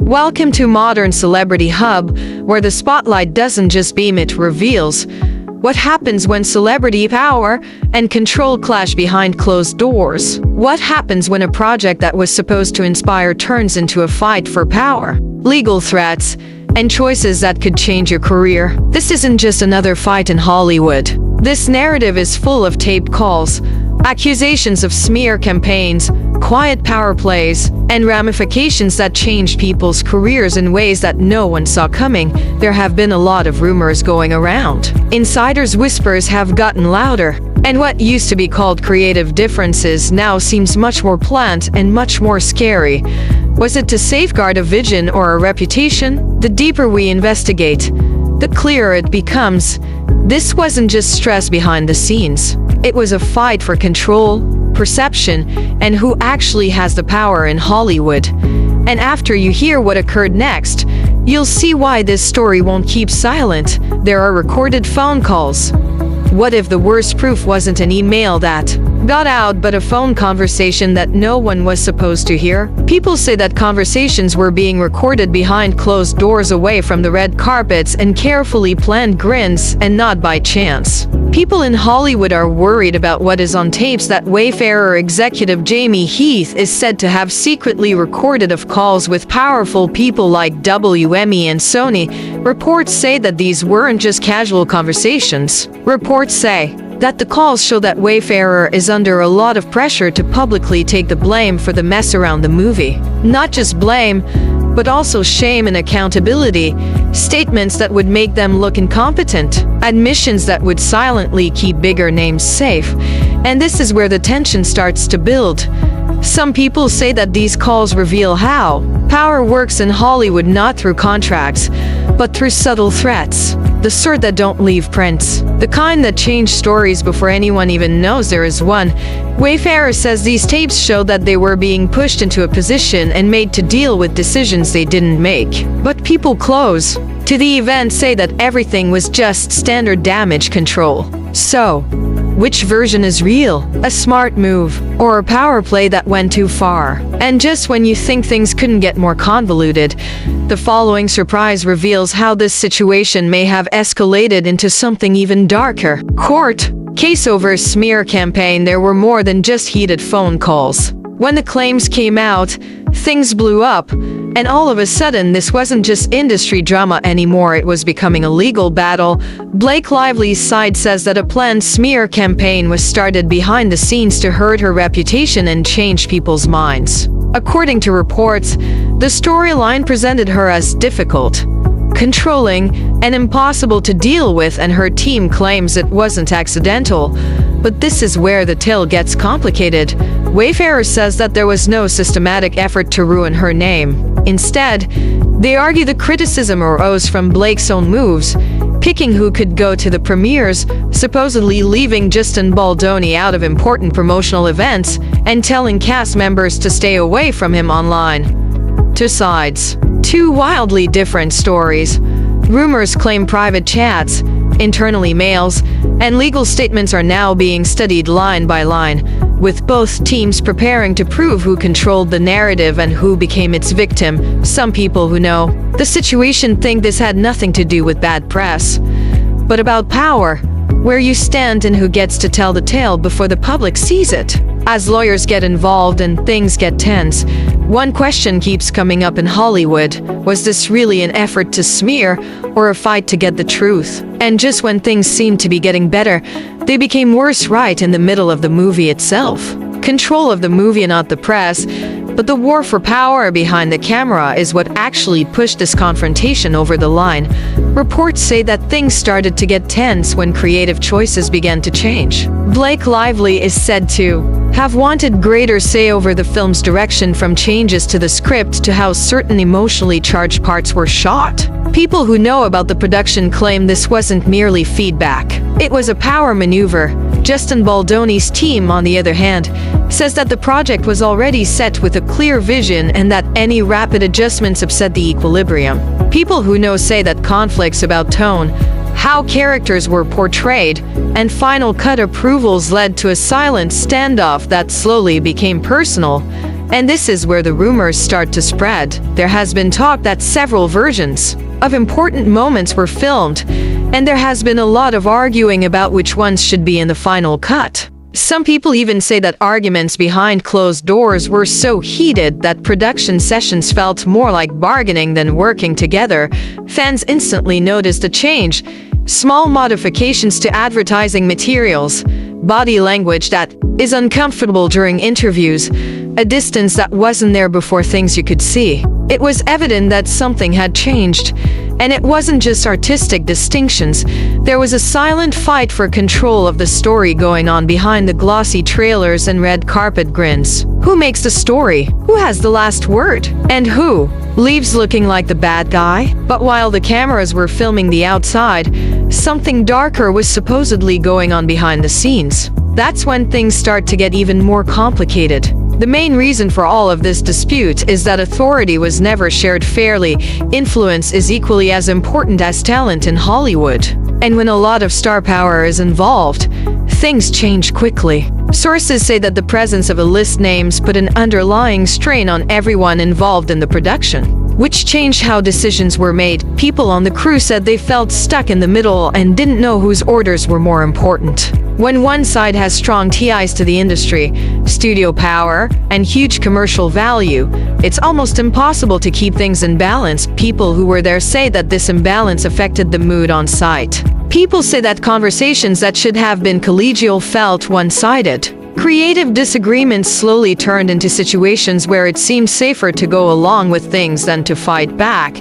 Welcome to Modern Celebrity Hub, where the spotlight doesn't just beam, it reveals what happens when celebrity power and control clash behind closed doors. What happens when a project that was supposed to inspire turns into a fight for power, legal threats, and choices that could change your career? This isn't just another fight in Hollywood. This narrative is full of taped calls, accusations of smear campaigns, quiet power plays, and ramifications that changed people's careers in ways that no one saw coming. There have been a lot of rumors going around. Insiders' whispers have gotten louder, and what used to be called creative differences now seems much more planned and much more scary. Was it to safeguard a vision or a reputation? The deeper we investigate, the clearer it becomes. This wasn't just stress behind the scenes. It was a fight for control, perception, and who actually has the power in Hollywood. And after you hear what occurred next, you'll see why this story won't keep silent. There are recorded phone calls. What if the worst proof wasn't an email that got out, but a phone conversation that no one was supposed to hear? People say that conversations were being recorded behind closed doors, away from the red carpets and carefully planned grins, and not by chance. People in Hollywood are worried about what is on tapes that Wayfarer executive Jamie Heath is said to have secretly recorded of calls with powerful people like WME and Sony. Reports say that these weren't just casual conversations. Reports say that the calls show that Wayfarer is under a lot of pressure to publicly take the blame for the mess around the movie. Not just blame, but also shame and accountability, statements that would make them look incompetent, admissions that would silently keep bigger names safe. And this is where the tension starts to build. Some people say that these calls reveal how power works in Hollywood, not through contracts, but through subtle threats. The sort that don't leave prints. The kind that change stories before anyone even knows there is one. Wayfarer says these tapes show that they were being pushed into a position and made to deal with decisions they didn't make. But people close to the event say that everything was just standard damage control. So, which version is real? A smart move, or a power play that went too far? And just when you think things couldn't get more convoluted, the following surprise reveals how this situation may have escalated into something even darker. Court case over smear campaign. There were more than just heated phone calls. When the claims came out, things blew up, and all of a sudden this wasn't just industry drama anymore, it was becoming a legal battle. Blake Lively's side says that a planned smear campaign was started behind the scenes to hurt her reputation and change people's minds. According to reports, the storyline presented her as difficult, controlling, and impossible to deal with, and her team claims it wasn't accidental. But this is where the tale gets complicated. Wayfarer says that there was no systematic effort to ruin her name. Instead, they argue the criticism arose from Blake's own moves, picking who could go to the premieres, supposedly leaving Justin Baldoni out of important promotional events, and telling cast members to stay away from him online. Two sides. Two wildly different stories. Rumors claim private chats, internal emails, and legal statements are now being studied line by line, with both teams preparing to prove who controlled the narrative and who became its victim. Some people who know the situation think this had nothing to do with bad press, but about power, where you stand and who gets to tell the tale before the public sees it. As lawyers get involved and things get tense, one question keeps coming up in Hollywood. Was this really an effort to smear, or a fight to get the truth? And just when things seemed to be getting better, they became worse right in the middle of the movie itself. Control of the movie, not the press, but the war for power behind the camera is what actually pushed this confrontation over the line. Reports say that things started to get tense when creative choices began to change. Blake Lively is said to have wanted greater say over the film's direction, from changes to the script to how certain emotionally charged parts were shot. People who know about the production claim this wasn't merely feedback. It was a power maneuver. Justin Baldoni's team, on the other hand, says that the project was already set with a clear vision and that any rapid adjustments upset the equilibrium. People who know say that conflicts about tone, how characters were portrayed, and final cut approvals led to a silent standoff that slowly became personal. And this is where the rumors start to spread. There has been talk that several versions of important moments were filmed, and there has been a lot of arguing about which ones should be in the final cut. Some people even say that arguments behind closed doors were so heated that production sessions felt more like bargaining than working together. Fans instantly noticed a change. Small modifications to advertising materials, body language that is uncomfortable during interviews, a distance that wasn't there before, things you could see. It was evident that something had changed. And it wasn't just artistic distinctions. There was a silent fight for control of the story going on behind the glossy trailers and red carpet grins. Who makes the story? Who has the last word? And who leaves looking like the bad guy? But while the cameras were filming the outside, something darker was supposedly going on behind the scenes. That's when things start to get even more complicated. The main reason for all of this dispute is that authority was never shared fairly. Influence is equally as important as talent in Hollywood. And when a lot of star power is involved, things change quickly. Sources say that the presence of a list names put an underlying strain on everyone involved in the production, which changed how decisions were made. People on the crew said they felt stuck in the middle and didn't know whose orders were more important. When one side has strong ties to the industry, studio power, and huge commercial value, it's almost impossible to keep things in balance. People who were there say that this imbalance affected the mood on site. People say that conversations that should have been collegial felt one-sided. Creative disagreements slowly turned into situations where it seemed safer to go along with things than to fight back.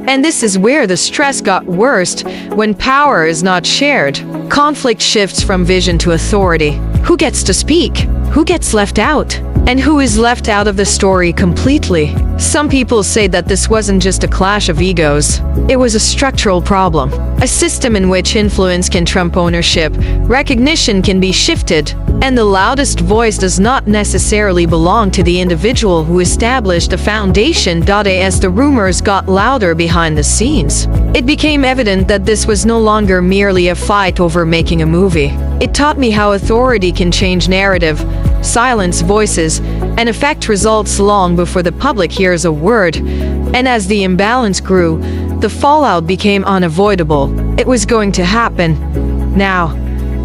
And this is where the stress got worst. When power is not shared, conflict shifts from vision to authority. Who gets to speak? Who gets left out? And who is left out of the story completely? Some people say that this wasn't just a clash of egos. It was a structural problem. A system in which influence can trump ownership, recognition can be shifted, and the loudest voice does not necessarily belong to the individual who established the foundation. As the rumors got louder behind the scenes, it became evident that this was no longer merely a fight over making a movie. It taught me how authority can change narrative, silence voices, and affect results long before the public hears a word. And as the imbalance grew, the fallout became unavoidable. It was going to happen. Now,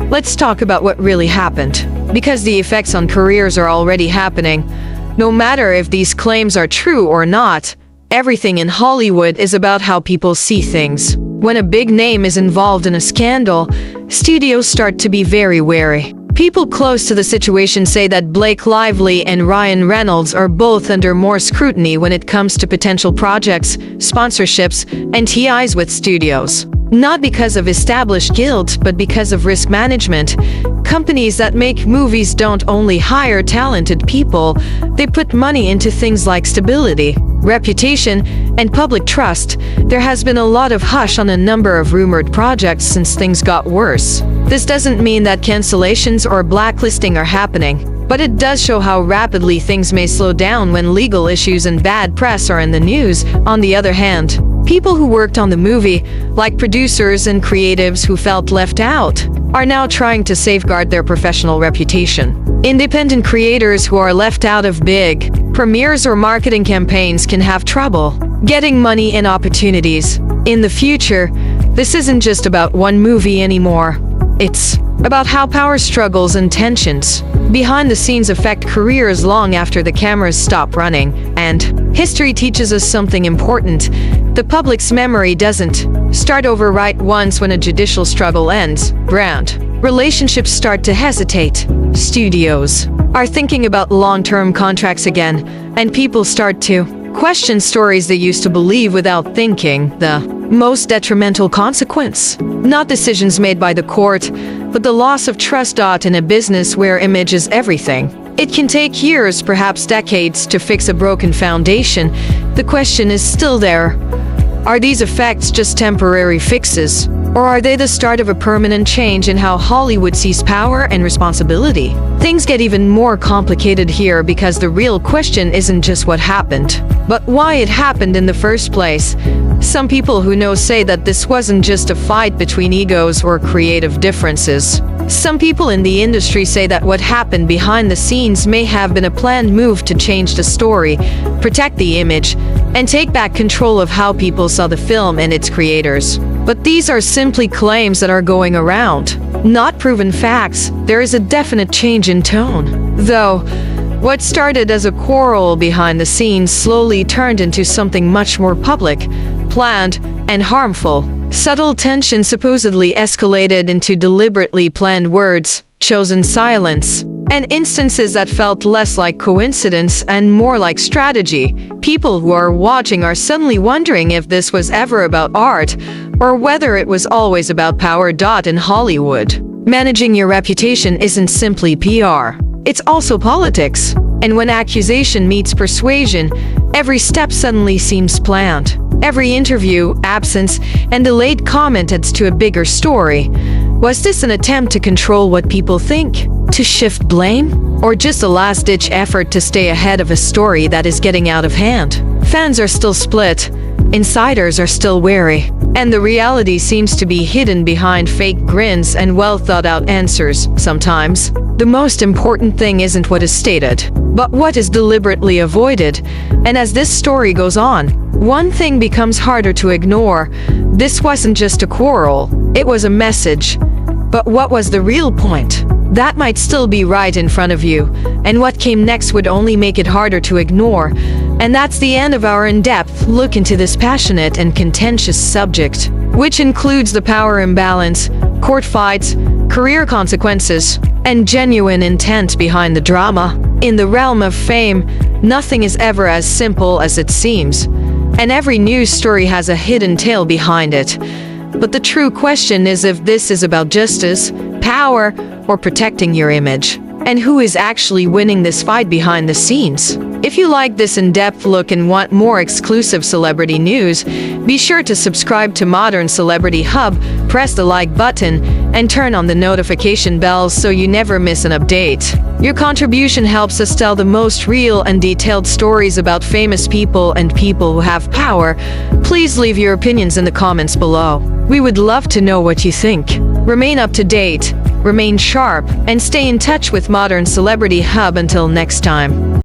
let's talk about what really happened, because the effects on careers are already happening. No matter if these claims are true or not, everything in Hollywood is about how people see things. When a big name is involved in a scandal, studios start to be very wary. People close to the situation say that Blake Lively and Ryan Reynolds are both under more scrutiny when it comes to potential projects, sponsorships, and TIs with studios. Not because of established guilt, but because of risk management. Companies that make movies don't only hire talented people, they put money into things like stability, reputation, and public trust. There has been a lot of hush on a number of rumored projects since things got worse. This doesn't mean that cancellations or blacklisting are happening, but it does show how rapidly things may slow down when legal issues and bad press are in the news. On the other hand, people who worked on the movie, like producers and creatives who felt left out, are now trying to safeguard their professional reputation. Independent creators who are left out of big premieres or marketing campaigns can have trouble getting money and opportunities. In the future, this isn't just about one movie anymore. It's about how power struggles and tensions behind the scenes affect careers long after the cameras stop running. And history teaches us something important. The public's memory doesn't start over right once when a judicial struggle ends. Brand relationships start to hesitate. Studios are thinking about long-term contracts again, and people start to question stories they used to believe without thinking. The most detrimental consequence, not decisions made by the court, but the loss of trust. In a business where image is everything, it can take years, perhaps decades, to fix a broken foundation. The question is still there. Are these effects just temporary fixes, or are they the start of a permanent change in how Hollywood sees power and responsibility? Things get even more complicated here because the real question isn't just what happened, but why it happened in the first place. Some people who know say that this wasn't just a fight between egos or creative differences. Some people in the industry say that what happened behind the scenes may have been a planned move to change the story, protect the image, and take back control of how people saw the film and its creators. But these are simply claims that are going around, not proven facts. There is a definite change in tone. Though, what started as a quarrel behind the scenes slowly turned into something much more public, planned, and harmful. Subtle tension supposedly escalated into deliberately planned words, chosen silence, and instances that felt less like coincidence and more like strategy. People who are watching are suddenly wondering if this was ever about art, or whether it was always about power. In Hollywood, managing your reputation isn't simply PR. It's also politics. And when accusation meets persuasion, every step suddenly seems planned. Every interview, absence, and delayed comment adds to a bigger story. Was this an attempt to control what people think? To shift blame? Or just a last-ditch effort to stay ahead of a story that is getting out of hand? Fans are still split. Insiders are still wary. And the reality seems to be hidden behind fake grins and well-thought-out answers. Sometimes, the most important thing isn't what is stated, but what is deliberately avoided. And as this story goes on, one thing becomes harder to ignore. This wasn't just a quarrel, it was a message. But what was the real point? That might still be right in front of you, and what came next would only make it harder to ignore. And that's the end of our in-depth look into this passionate and contentious subject, which includes the power imbalance, court fights, career consequences, and genuine intent behind the drama. In the realm of fame, nothing is ever as simple as it seems, and every news story has a hidden tale behind it. But the true question is if this is about justice, power, or protecting your image. And who is actually winning this fight behind the scenes? If you like this in-depth look and want more exclusive celebrity news, be sure to subscribe to Modern Celebrity Hub, press the like button, and turn on the notification bells so you never miss an update. Your contribution helps us tell the most real and detailed stories about famous people and people who have power. Please leave your opinions in the comments below. We would love to know what you think. Remain up to date, remain sharp, and stay in touch with Modern Celebrity Hub until next time.